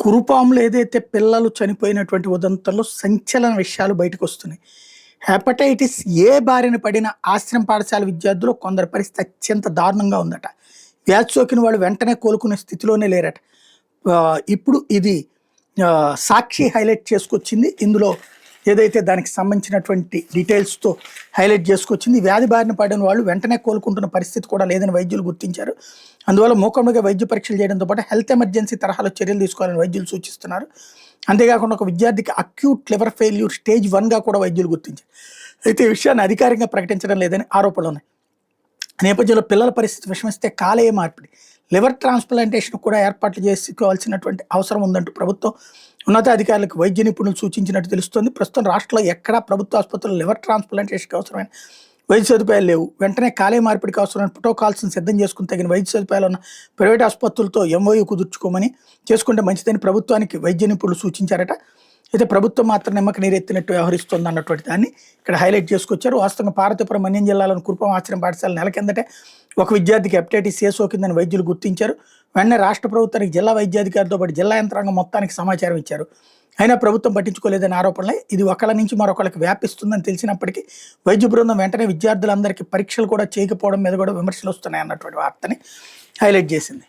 కురుపాములు ఏదైతే పిల్లలు చనిపోయినటువంటి ఉదంతంలో సంచలన విషయాలు బయటకొస్తున్నాయి. హెపటైటిస్ ఏ బారిన పడిన ఆశ్రమ పాఠశాల విద్యార్థులు కొందరి పరిస్థితి అత్యంత దారుణంగా ఉందట. వ్యాధి సోకిన వాళ్ళు వెంటనే కోలుకునే స్థితిలోనే లేరట. ఇప్పుడు ఇది సాక్షి హైలైట్ చేసుకొచ్చింది. ఇందులో ఏదైతే దానికి సంబంధించినటువంటి డీటెయిల్స్తో హైలైట్ చేసుకొచ్చింది. వ్యాధి బారిన పడిన వాళ్ళు వెంటనే కోలుకుంటున్న పరిస్థితి కూడా లేదని వైద్యులు గుర్తించారు. అందువల్ల మూకమ్మగా వైద్య పరీక్షలు చేయడంతో పాటు హెల్త్ ఎమర్జెన్సీ తరహాలో చర్యలు తీసుకోవాలని వైద్యులు సూచిస్తున్నారు. అంతేకాకుండా ఒక విద్యార్థికి అక్యూట్ లివర్ ఫెయిల్యూర్ స్టేజ్ 1గా కూడా వైద్యులు గుర్తించారు. అయితే ఈ విషయాన్ని అధికారికంగా ప్రకటించడం లేదని ఆరోపణలు ఉన్నాయి. నేపథ్యంలో పిల్లల పరిస్థితి విషమిస్తే కాలేయ మార్పిడి, లివర్ ట్రాన్స్ప్లాంటేషన్ కూడా ఏర్పాట్లు చేసుకోవాల్సినటువంటి అవసరం ఉందంటూ ప్రభుత్వం ఉన్నతాధికారులకు వైద్య నిపుణులు సూచించినట్టు తెలుస్తోంది. ప్రస్తుతం రాష్ట్రంలో ఎక్కడా ప్రభుత్వ ఆసుపత్రుల్లో లివర్ ట్రాన్స్ప్లాంటేషన్కి అవసరమైన వైద్య సదుపాయాలు లేవు. వెంటనే కాలేయ మార్పిడికి అవసరమైన ప్రోటోకాల్స్ని సిద్ధం చేసుకుని తగిన వైద్య సదుపాయాలు ఉన్న ప్రైవేట్ ఆసుపత్రులతో ఎంఓయూ కుదుర్చుకోమని చేసుకుంటే మంచిదని ప్రభుత్వానికి వైద్య నిపుణులు సూచించారట. అయితే ప్రభుత్వం మాత్రం నిమ్మక నీరెత్తినట్టు వ్యవహరిస్తోంది అన్నటువంటి దాన్ని ఇక్కడ హైలైట్ చేసుకొచ్చారు. వాస్తవంగా పార్వతీపురం మన్యం జిల్లాలోని కురుపాం ఆశ్రమ పాఠశాల నెల కిందటే ఒక విద్యార్థికి హెపటైటిస్ ఏ సోకిందని వైద్యులు గుర్తించారు. వెంటనే రాష్ట్ర ప్రభుత్వానికి జిల్లా వైద్యాధికారితో పాటు జిల్లా యంత్రాంగం మొత్తానికి సమాచారం ఇచ్చారు. అయినా ప్రభుత్వం పట్టించుకోలేదని ఆరోపణలే. ఇది ఒకళ్ళ నుంచి మరొకళ్ళకి వ్యాపిస్తుందని తెలిసినప్పటికీ వైద్య బృందం వెంటనే విద్యార్థులందరికీ పరీక్షలు కూడా చేయకపోవడం మీద కూడా విమర్శలు వస్తున్నాయి అన్నటువంటి వార్తని హైలైట్ చేసింది.